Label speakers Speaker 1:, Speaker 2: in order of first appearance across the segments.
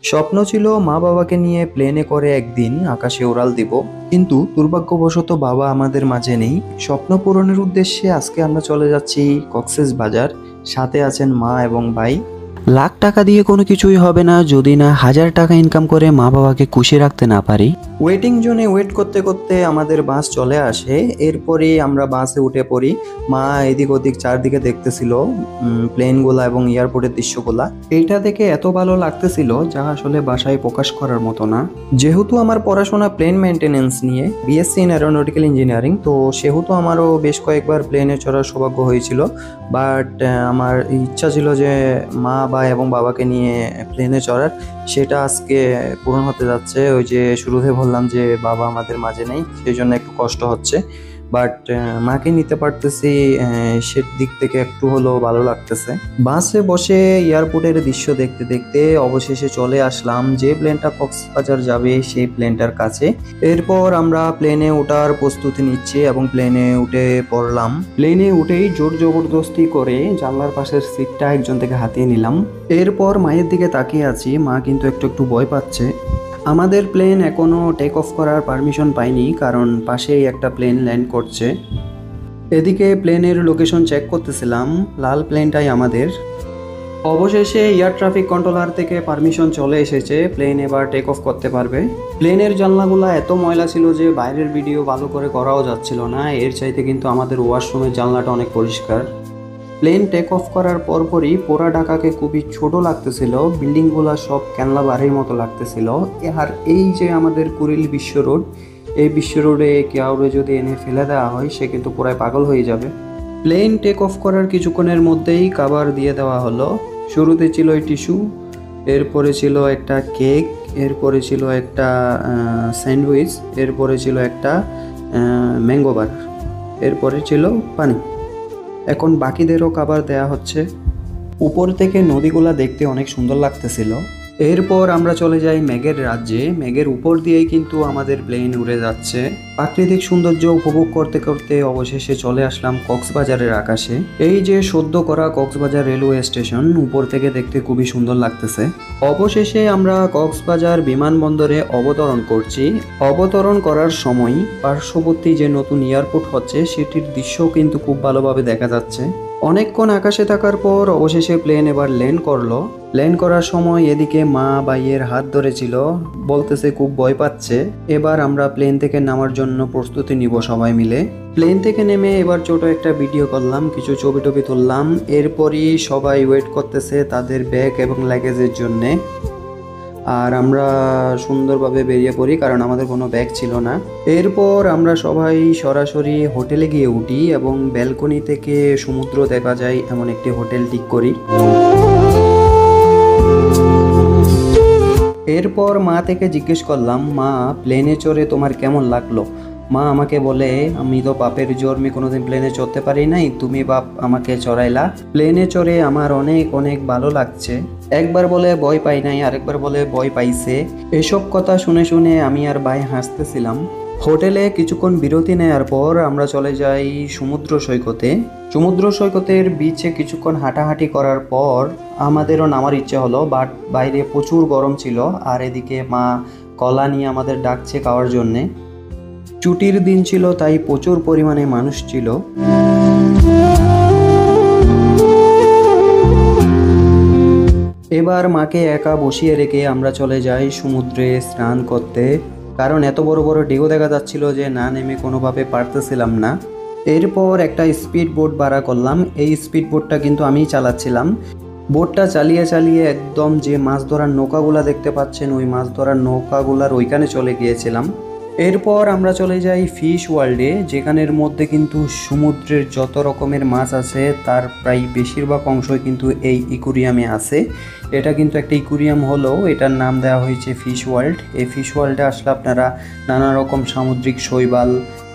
Speaker 1: স্বপ্ন ছিল মা বাবাকে নিয়ে প্লেনে করে একদিন আকাশে উড়াল দিব, কিন্তু দুর্ভাগ্যবশত বাবা আমাদের মাঝে নেই। স্বপ্ন পূরণের উদ্দেশ্যে আজকে আমরা চলে যাচ্ছি কক্সেস বাজার। সাথে আছেন মা এবং ভাই।
Speaker 2: লাখ টাকা দিয়ে কোনো কিছুই হবে না যদি না 1000 টাকা ইনকাম করে মা বাবাকে খুশি রাখতে না পারি।
Speaker 1: ওয়েটিং জোনে ওয়েট করতে করতে আমাদের বাস চলে আসে। এরপরে আমরা বাসে উঠে পড়ি। মা এদিক ওদিক চারদিকে দেখতেছিল প্লেনগুলা এবং এয়ারপোর্টের দৃশ্যগুলা। এইটা দেখে এত ভালো লাগতেছিল যা আসলে বাসায় প্রকাশ করার মতো না। যেহেতু আমার পড়াশোনা প্লেন মেনটেনেন্স নিয়ে, বিএসসি ইন অ্যারোনটিক্যাল ইঞ্জিনিয়ারিং, তো সেহেতু আমারও বেশ কয়েকবার প্লেনে চড়ার সৌভাগ্য হয়েছিল। বাট আমার ইচ্ছা ছিল যে মা বা এবং বাবাকে নিয়ে প্লেনে চড়ার, সেটা আজকে পূরণ হতে যাচ্ছে। ওই যে শুরুতে বললাম যে বাবা আমাদের মাঝে নেই, সেই জন্য একটু কষ্ট হচ্ছে। বাট মাকে নিতে পারতেছি, সে দিক থেকে একটু হলেও ভালো লাগতেছে। বাসে বসে এয়ারপোর্টের দৃশ্য দেখতে দেখতে অবশেষে চলে আসলাম যে প্লেনটা কক্সবাজার যাবে সেই প্লেনটার কাছে। এরপর আমরা প্লেনে ওঠার প্রস্তুতি নিচ্ছি এবং প্লেনে উঠে পড়লাম। প্লেনে উঠেই জোর জবরদস্তি করে জানলার পাশের সিটটা একজন থেকে হাতিয়ে নিলাম। এরপর মায়ের দিকে তাকিয়ে আছি, মা কিন্তু একটু একটু ভয় পাচ্ছে। আমাদের প্লেন এখনও টেক অফ করার পারমিশন পাইনি, কারণ পাশেই একটা প্লেন ল্যান্ড করছে। এদিকে প্লেনের লোকেশন চেক করতেছিলাম, লাল প্লেনটাই আমাদের। অবশেষে এয়ার ট্রাফিক কন্ট্রোলার থেকে পারমিশন চলে এসেছে, প্লেন এবার টেক অফ করতে পারবে। প্লেনের জানলাগুলো এত ময়লা ছিল যে বাইরের ভিডিও ভালো করে করাও যাচ্ছিল না। এর চাইতে কিন্তু আমাদের ওয়াশরুমের জানলাটা অনেক পরিষ্কার। প্লেন টেক অফ করার পরপরই পোড়া ঢাকাকে খুবই ছোট লাগতেছিল, বিল্ডিংগুলো সব ক্যানলা বাড়ির মতো লাগতেছিল। আর এই যে আমাদের কুড়িল বিশ্ব রোড, এই বিশ্ব রোডে কাউরে যদি এনে ফেলে দেওয়া হয় সে কিন্তু পুরাই পাগল হয়ে যাবে। প্লেন টেক অফ করার কিছুক্ষণের মধ্যেই খাবার দিয়ে দেওয়া হলো। শুরুতে ছিল এই টিস্যু, এরপরে ছিল একটা কেক, এরপরে ছিল একটা স্যান্ডউইচ, এরপরে ছিল একটা ম্যাঙ্গো বার, এরপরে ছিল পানি। এখন বাকিদেরও খাবার দেয়া হচ্ছে। উপর থেকে নদীগুলা দেখতে অনেক সুন্দর লাগতেছিল। এরপর আমরা চলে যাই মেঘের রাজ্যে। মেঘের উপর দিয়েই কিন্তু আমাদের প্লেন উড়ে যাচ্ছে। প্রাকৃতিক সৌন্দর্য উপভোগ করতে করতে অবশেষে চলে আসলাম কক্সবাজারের আকাশে। এই যে সদ্য করা কক্সবাজার রেলওয়ে স্টেশন, উপর থেকে দেখতে খুবই সুন্দর লাগতেছে। অবশেষে আমরা কক্সবাজার বিমানবন্দরে অবতরণ করছি। অবতরণ করার সময় পার্শ্ববর্তী যে নতুন এয়ারপোর্ট হচ্ছে সেটির দৃশ্যও কিন্তু খুব ভালোভাবে দেখা যাচ্ছে। অনেকক্ষণ আকাশে থাকার পর অবশেষে প্লেন এবার ল্যান্ড করলো। ল্যান্ড করার সময় এদিকে মা ভাইয়ের হাত ধরেছিল, বলতেছে খুব ভয় পাচ্ছে। এবার আমরা প্লেন থেকে নামার জন্য প্রস্তুতি নিব সবাই মিলে। প্লেন থেকে নেমে এবার ছোট একটা ভিডিও করলাম, কিছু ছবি টবি তুললাম। এরপরই সবাই ওয়েট করতেছে তাদের ব্যাগ এবং লাগেজের জন্যে। আর আমরা সুন্দরভাবে বেরিয়ে পড়ি, কারণ আমাদের কোনো ব্যাগ ছিল না। এরপর আমরা সবাই সরাসরি হোটেলে গিয়ে উঠি এবং ব্যালকনি থেকে সমুদ্র দেখা যায় এমন একটি হোটেল ঠিক করি। এরপর মা থেকে জিজ্ঞেস করলাম, মা প্লেনে চড়ে তোমার কেমন লাগলো? মা আমাকে বলে, আমি তো বাপের জন্মে কোনোদিন প্লেনে চড়তে পারি নাই, তুমি বাপ আমাকে চড়াইলা। প্লেনে চড়ে আমার অনেক অনেক ভালো লাগছে। একবার বলে ভয় পাই নাই, আরেকবার বলে ভয় পাইছে। এসব কথা শুনে শুনে আমি আর ভাই হাসতেছিলাম। হোটেলে কিছুক্ষণ বিরতি নেওয়ার পর আমরা চলে যাই সমুদ্র সৈকতে। সমুদ্র সৈকতের বিচে কিছুক্ষণ হাঁটাহাঁটি করার পর আমাদেরও নামার ইচ্ছে হলো, বাট বাইরে প্রচুর গরম ছিল। আর এদিকে মা কলা নিয়ে আমাদের ডাকছে খাওয়ার জন্যে। ছুটির দিন ছিল, তাই প্রচুর পরিমাণে মানুষ ছিল। এবার মাকে একা বসিয়ে রেখে আমরা চলে যাই সমুদ্রে স্নান করতে, কারণ এত বড় বড় ঢেউ দেখা যাচ্ছিল যে না নেমে কোনোভাবে পারতেছিলাম না। এরপর একটা স্পিড বোট ভাড়া করলাম। এই স্পিড বোটটা কিন্তু আমিই চালাচ্ছিলাম। বোটটা চালিয়ে চালিয়ে একদম যে মাছ ধরার নৌকাগুলা দেখতে পাচ্ছেন, ওই মাছ ধরার নৌকাগুলার ওইখানে চলে গিয়েছিলাম। এরপর আমরা চলে যাই ফিশ ওয়ার্ল্ডে, যেখানের মধ্যে কিন্তু সমুদ্রের যত রকমের মাছ আছে তার প্রায় বেশিরভাগ অংশই কিন্তু এই ইকুরিয়ামে আছে। এটা কিন্তু একটা ইকুরিয়াম হলেও এটার নাম দেওয়া হয়েছে ফিশ ওয়ার্ল্ড। এই ফিশ ওয়ার্ল্ডে আসলে আপনারা নানা রকম সামুদ্রিক শৈবাল,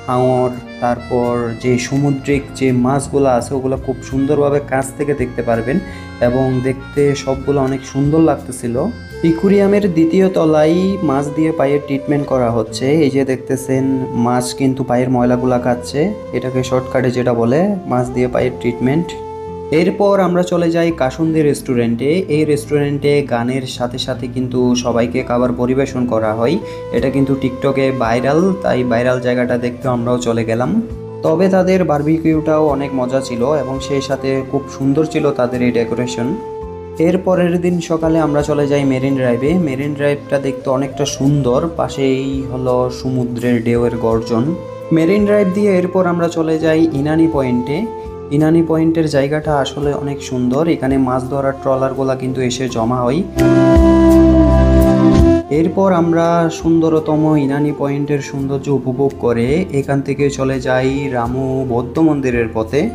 Speaker 1: হাঙর, তারপর যে সামুদ্রিক যে মাছগুলো আছে ওগুলো খুব সুন্দরভাবে কাছ থেকে দেখতে পারবেন এবং দেখতে সবগুলো অনেক সুন্দর লাগতেছিল। ইকুরিয়ামের দ্বিতীয় তলায় মাছ দিয়ে পায়ের ট্রিটমেন্ট করা হচ্ছে। এই যে দেখতেছেন মাছ কিন্তু পায়ের ময়লাগুলা খাচ্ছে, এটাকে শর্টকাটে যেটা বলে মাছ দিয়ে পায়ের ট্রিটমেন্ট। এরপর আমরা চলে যাই কাসুন্দি রেস্টুরেন্টে। এই রেস্টুরেন্টে গানের সাথে সাথে কিন্তু সবাইকে খাবার পরিবেশন করা হয়। এটা কিন্তু টিকটকে ভাইরাল, তাই ভাইরাল জায়গাটা দেখতে আমরাও চলে গেলাম। তবে তাদের বারবিকিউটাও অনেক মজা ছিল এবং সেই সাথে খুব সুন্দর ছিল তাদের এই ডেকোরেশন। এর পরের দিন সকালে আমরা চলে যাই মেরিন ড্রাইভে। মেরিন ড্রাইভটা দেখতে অনেকটা সুন্দর, পাশেই হলো সমুদ্রের ঢেউয়ের গর্জন। মেরিন ড্রাইভ দিয়ে এরপর আমরা চলে যাই ইনানি পয়েন্টে। ইনানি পয়েন্টের জায়গাটা আসলে অনেক সুন্দর, এখানে মাছ ধরার ট্রলারগুলা কিন্তু এসে জমা হয়। এরপর আমরা সুন্দরতম ইনানি পয়েন্টের সৌন্দর্য উপভোগ করে এখান থেকে চলে যাই রামু বৌদ্ধ মন্দিরের পথে।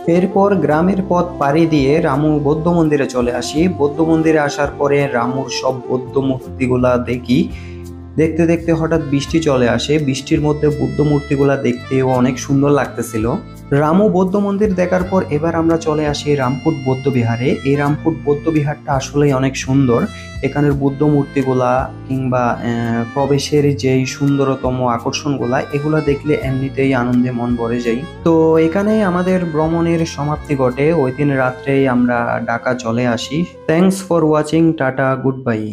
Speaker 1: এরপর গ্রামের পথ পাড়ি দিয়ে রামু বৌদ্ধ মন্দিরে চলে আসি। বৌদ্ধ মন্দিরে আসার পরে রামুর সব বৌদ্ধ মূর্তিগুলা দেখি। দেখতে দেখতে হঠাৎ বৃষ্টি চলে আসে, বৃষ্টির মধ্যে বুদ্ধ মূর্তিগুলা দেখতেও অনেক সুন্দর লাগতেছিল। রামু বৌদ্ধ মন্দির দেখার পর এবার আমরা চলে আসি রামপুট বৌদ্ধ বিহারে। এই রামপুট বৌদ্ধ বিহারটা আসলেই অনেক সুন্দর। এখানের বুদ্ধ মূর্তিগুলা কিংবা প্রবেশের যেই সুন্দরতম আকর্ষণগুলা, এগুলা দেখলে এমনিতেই আনন্দে মন ভরে যায়। তো এখানে আমাদের ভ্রমণের সমাপ্তি ঘটে। ওই দিন রাত্রেই আমরা ঢাকা চলে আসি। Thanks for watching, tata, good bye.